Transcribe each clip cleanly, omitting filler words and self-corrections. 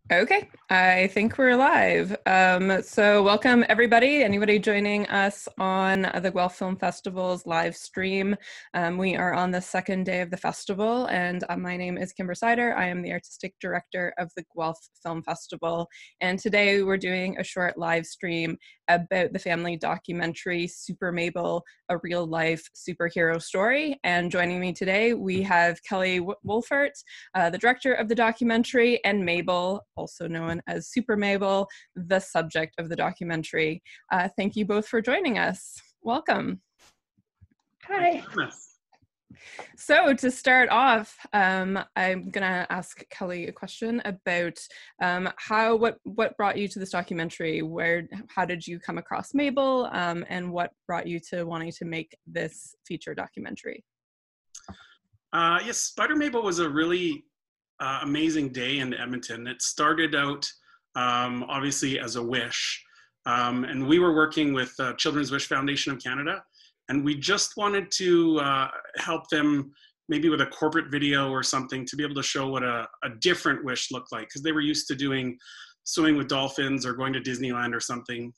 Okay, I think we're live. So welcome everybody, anybody joining us on the Guelph Film Festival's live stream. We are on the second day of the festival, and my name is Kimber Sider. I am the Artistic Director of the Guelph Film Festival, and today we're doing a short live stream about the family documentary SpiderMable, a real-life superhero story. And joining me today, we have Kelly Wolfert, the director of the documentary, and Mable, also known as SpiderMable, the subject of the documentary. Thank you both for joining us. Welcome. Hi. So to start off, I'm gonna ask Kelly a question about what brought you to this documentary. How did you come across Mable, and what brought you to wanting to make this feature documentary? Yes, SpiderMable was a really amazing day in Edmonton. It started out obviously as a wish, and we were working with Children's Wish Foundation of Canada, and we just wanted to help them maybe with a corporate video or something to be able to show what a different wish looked like, because they were used to doing swimming with dolphins or going to Disneyland or something,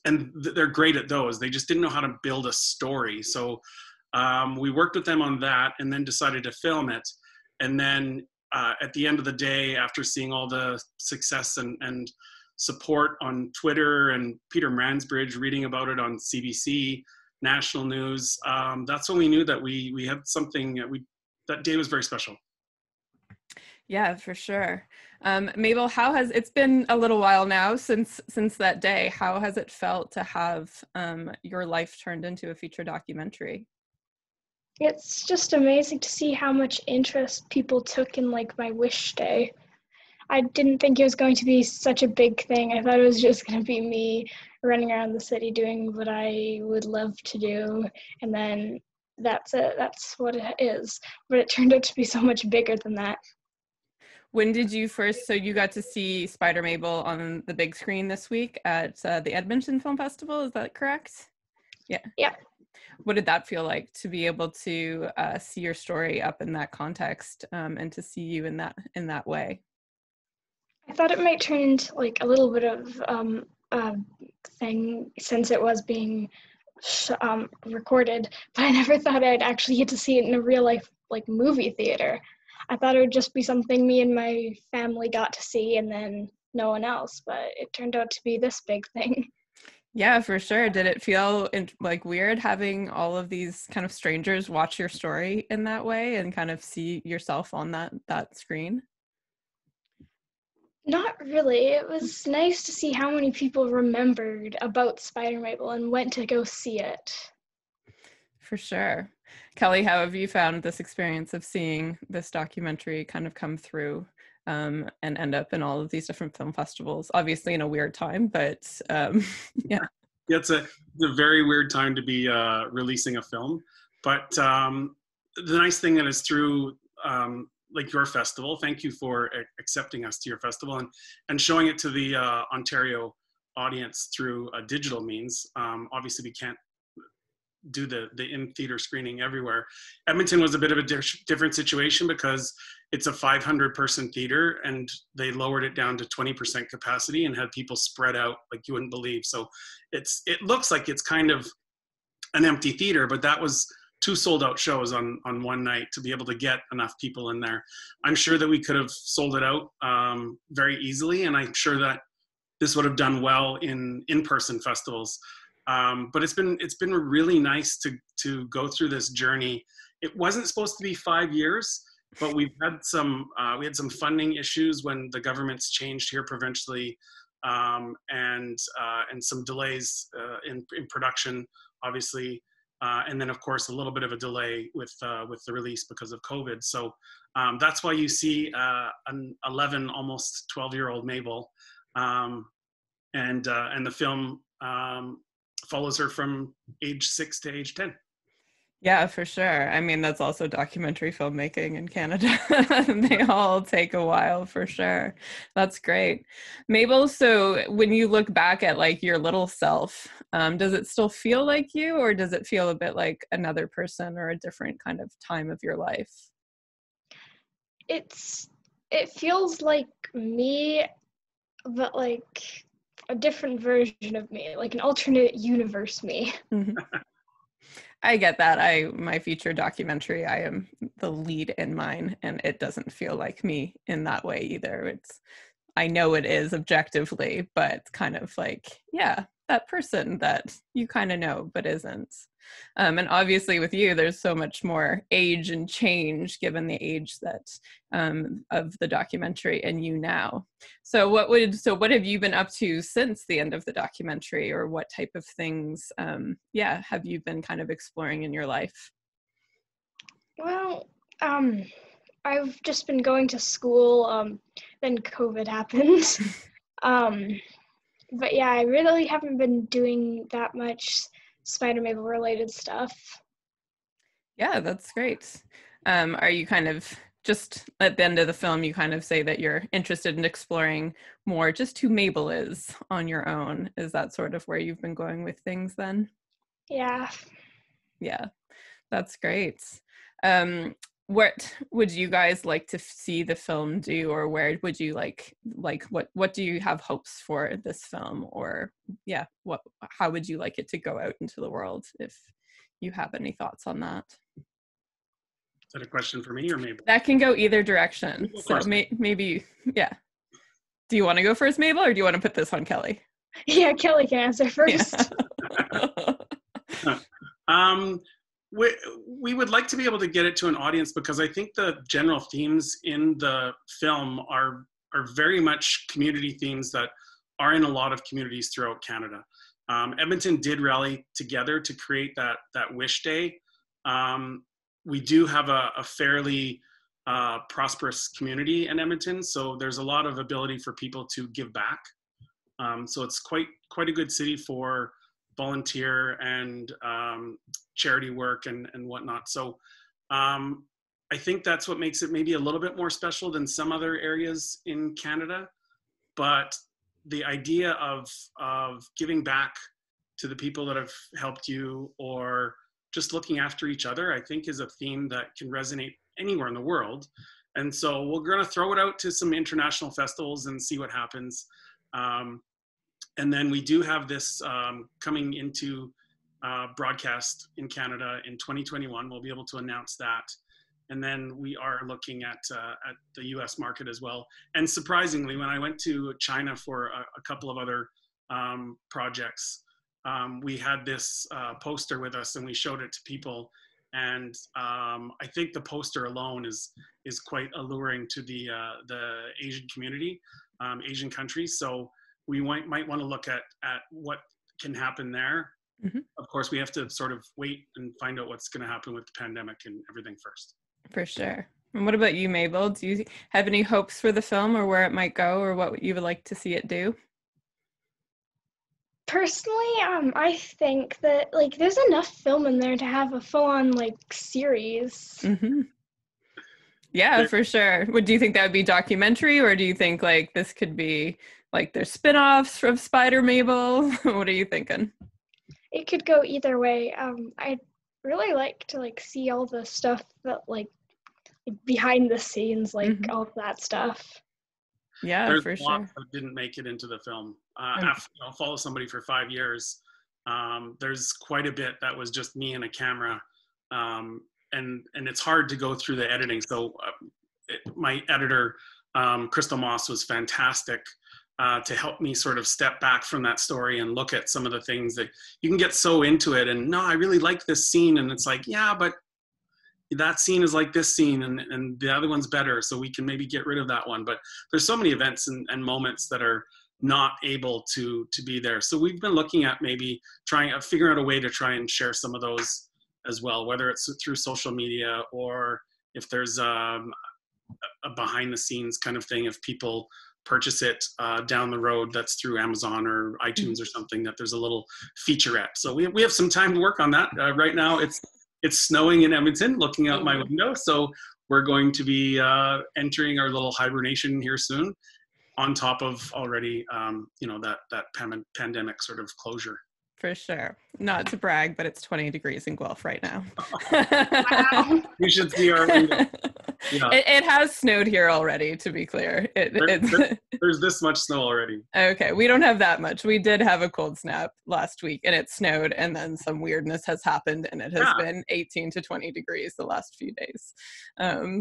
and they're great at those. They just didn't know how to build a story. So we worked with them on that and then decided to film it. And then at the end of the day, after seeing all the success and support on Twitter and Peter Mansbridge reading about it on CBC, national news, that's when we knew that we had something, that day was very special. Yeah, for sure. Mable, it's been a little while now since that day. How has it felt to have your life turned into a feature documentary? It's just amazing to see how much interest people took in like my wish day. I didn't think it was going to be such a big thing. I thought it was just going to be me running around the city doing what I would love to do, and then that's it. That's what it is. But it turned out to be so much bigger than that. When did you so you got to see SpiderMable on the big screen this week at the Edmonton Film Festival, is that correct? Yeah. Yeah. What did that feel like to be able to see your story up in that context, and to see you in that way? I thought it might turn into like a little bit of thing since it was being recorded, but I never thought I'd actually get to see it in a real life like movie theater. I thought it would just be something me and my family got to see and then no one else, but it turned out to be this big thing. Yeah, for sure. Did it feel like weird having all of these kind of strangers watch your story in that way and kind of see yourself on that screen? Not really. It was nice to see how many people remembered about SpiderMable and went to go see it. For sure. Kelly, how have you found this experience of seeing this documentary kind of come through and end up in all of these different film festivals? Obviously in a weird time, but yeah. It's a very weird time to be releasing a film. But the nice thing that is through like your festival, thank you for accepting us to your festival and showing it to the Ontario audience through a digital means. Obviously, we can't do the in-theater screening everywhere. Edmonton was a bit of a different situation because it's a 500-person theater and they lowered it down to 20% capacity and had people spread out like you wouldn't believe. So it looks like it's kind of an empty theater, but that was 2 sold-out shows on one night to be able to get enough people in there. I'm sure that we could have sold it out very easily, and I'm sure that this would have done well in in-person festivals. But it's been really nice to go through this journey. It wasn't supposed to be 5 years, but we had some funding issues when the government's changed here provincially, and some delays in production, obviously, and then of course a little bit of a delay with the release because of COVID. So that's why you see an 11, almost 12-year-old Mable, and the film follows her from age 6 to age 10. Yeah, for sure. I mean, that's also documentary filmmaking in Canada. They all take a while, for sure. That's great. Mable, so when you look back at like your little self, does it still feel like you, or does it feel a bit like another person or a different kind of time of your life? It's it feels like me, but like a different version of me, like an alternate universe me. Mhm. I get that. My feature documentary, I am the lead in mine, and it doesn't feel like me in that way either. I know it is objectively, but it's kind of like, yeah, that person that you kind of know but isn't. And obviously with you, there's so much more age and change given the age that of the documentary and you now. So what have you been up to since the end of the documentary, or what type of things, have you been kind of exploring in your life? Well, I've just been going to school, then COVID happened. But yeah, I really haven't been doing that much SpiderMable related stuff. Yeah, that's great. Are you kind of just at the end of the film, you kind of say that you're interested in exploring more just who Mabel is on your own? Is that sort of where you've been going with things then? Yeah. Yeah, that's great. What would you guys like to see the film do, or where would you like what do you have hopes for this film, or how would you like it to go out into the world, if you have any thoughts on that? Is that a question for me or Mabel? That can go either direction. So maybe, yeah. Do you want to go first, Mabel, or do you want to put this on Kelly? Yeah, Kelly can answer first. Yeah. We would like to be able to get it to an audience, because I think the general themes in the film are very much community themes that are in a lot of communities throughout Canada. Edmonton did rally together to create that Wish Day. We do have a fairly prosperous community in Edmonton, so there's a lot of ability for people to give back. So it's quite a good city for volunteer and charity work and whatnot. So I think that's what makes it maybe a little bit more special than some other areas in Canada. But the idea of giving back to the people that have helped you, or just looking after each other, I think is a theme that can resonate anywhere in the world. And so we're going to throw it out to some international festivals and see what happens. And then we do have this coming into broadcast in Canada in 2021. We'll be able to announce that. And then we are looking at the US market as well. And surprisingly, when I went to China for a couple of other projects, we had this poster with us and we showed it to people. And I think the poster alone is quite alluring to the Asian community, Asian countries. So we might want to look at what can happen there. Mm-hmm. Of course, we have to sort of wait and find out what's going to happen with the pandemic and everything first. For sure. And what about you, Mabel? Do you have any hopes for the film, or where it might go, or what you would like to see it do? Personally, I think that there's enough film in there to have a full-on series. Mm-hmm. Yeah, for sure. Do you think that would be documentary, or do you think this could be there's spin-offs from SpiderMable? What are you thinking? It could go either way. I'd really like to see all the stuff that behind the scenes, mm-hmm. all of that stuff. Yeah, there's for a lot sure. that didn't make it into the film. After follow somebody for 5 years, there's quite a bit that was just me and a camera, and it's hard to go through the editing. So my editor, Crystal Moss, was fantastic to help me sort of step back from that story and look at some of the things that you can get so into it. And no, I really like this scene, and it's yeah, but that scene is like this scene, and the other one's better, so we can maybe get rid of that one. But there's so many events and moments that are not able to be there. So we've been looking at maybe figuring out a way to try and share some of those as well, whether it's through social media, or if there's a behind the scenes kind of thing, if people purchase it down the road, that's through Amazon or iTunes or something, that there's a little featurette. So we have some time to work on that. Right now it's snowing in Edmonton, looking out my window. So we're going to be entering our little hibernation here soon, on top of already, that pandemic sort of closure. for sure. Not to brag, but it's 20 degrees in Guelph right now. Wow. You should see our window. Yeah. It has snowed here already, to be clear. There's this much snow already. Okay, we don't have that much. We did have a cold snap last week and it snowed, and then some weirdness has happened and it has been 18 to 20 degrees the last few days.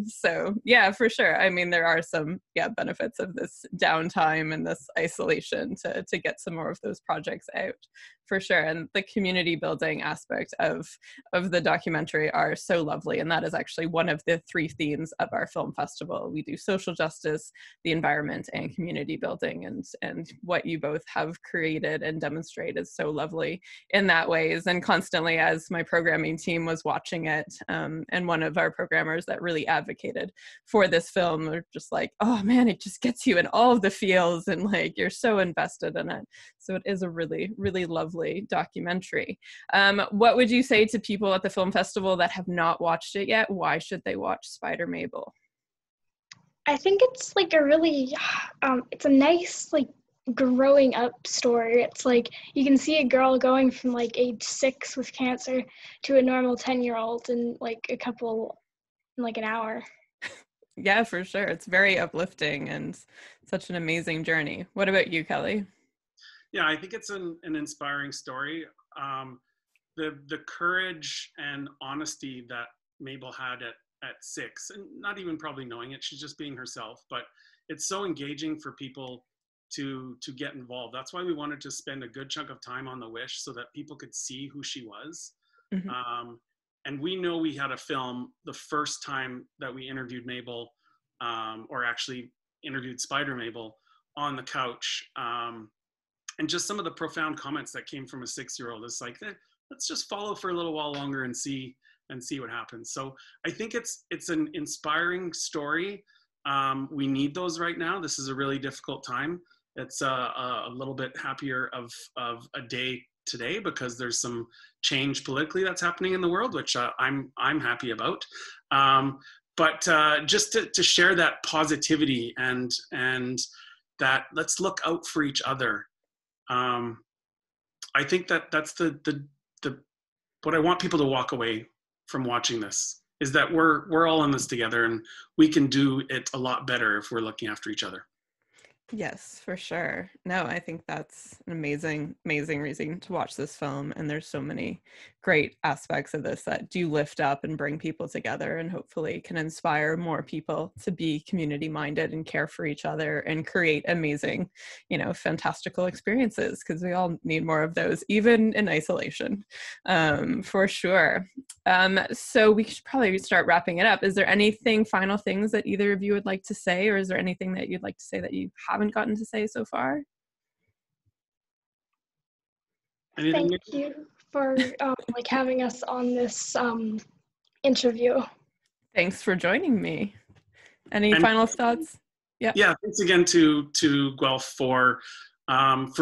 So yeah, for sure. I mean, there are some benefits of this downtime and this isolation to get some more of those projects out, for sure. And the community building aspect of the documentary are so lovely, and that is actually one of the 3 themes of our film festival. We do social justice, the environment, and community building, and what you both have created and demonstrated is so lovely in that ways. And constantly, as my programming team was watching it, and one of our programmers that really advocated for this film were just like, oh man, it just gets you in all of the feels, and like you're so invested in it. So it is a really, really lovely documentary. What would you say to people at the film festival that have not watched it yet? Why should they watch SpiderMable? I think it's like a really, it's a nice like growing up story. It's like you can see a girl going from like age 6 with cancer to a normal 10-year-old in like an hour. Yeah, for sure. It's very uplifting and such an amazing journey. What about you, Kelly? Yeah, I think it's an inspiring story. The courage and honesty that Mabel had at 6, and not even probably knowing it, she's just being herself, but it's so engaging for people to get involved. That's why we wanted to spend a good chunk of time on the Wish so that people could see who she was. Mm-hmm. And we know we had a film the first time that we interviewed Mabel, or actually interviewed SpiderMable on the couch. And just some of the profound comments that came from a 6-year-old is like, let's just follow for a little while longer and see what happens. So I think it's an inspiring story. We need those right now. This is a really difficult time. It's a little bit happier of a day today because there's some change politically that's happening in the world, which I'm happy about. But just to share that positivity and that let's look out for each other. I think that's the what I want people to walk away from watching this is that we're all in this together, and we can do it a lot better if we're looking after each other. Yes, for sure. No, I think that's an amazing, amazing reason to watch this film. And there's so many great aspects of this that do lift up and bring people together, and hopefully can inspire more people to be community minded and care for each other and create amazing, fantastical experiences, because we all need more of those, even in isolation, for sure. So we should probably start wrapping it up. Is there anything, final things that either of you would like to say, or is there anything that you'd like to say that you haven't gotten to say so far? Anything? Thank you for having us on this interview. Thanks for joining me. Any final thoughts? Yeah, thanks again to Guelph for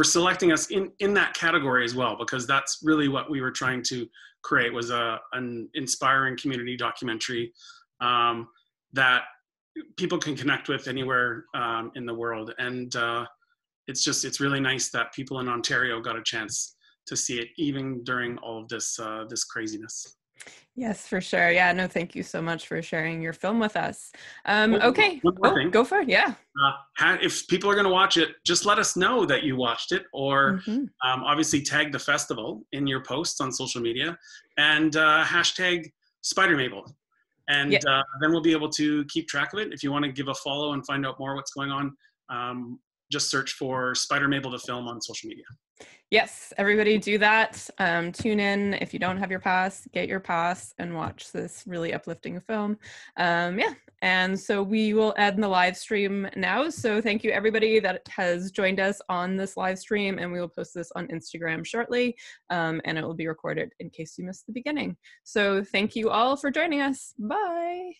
selecting us in that category as well, because that's really what we were trying to create, was an inspiring community documentary that people can connect with anywhere in the world. And it's really nice that people in Ontario got a chance to see it, even during all of this craziness. Yes, for sure. Yeah, no, thank you so much for sharing your film with us. Okay, go for it. Yeah. If people are going to watch it, just let us know that you watched it, or obviously tag the festival in your posts on social media, and hashtag SpiderMable. And then we'll be able to keep track of it. If you want to give a follow and find out more what's going on, just search for SpiderMable the film on social media. Yes, everybody do that. Tune in. If you don't have your pass, get your pass and watch this really uplifting film. And so we will end the live stream now. So thank you everybody that has joined us on this live stream, and we will post this on Instagram shortly, and it will be recorded in case you missed the beginning. So thank you all for joining us. Bye.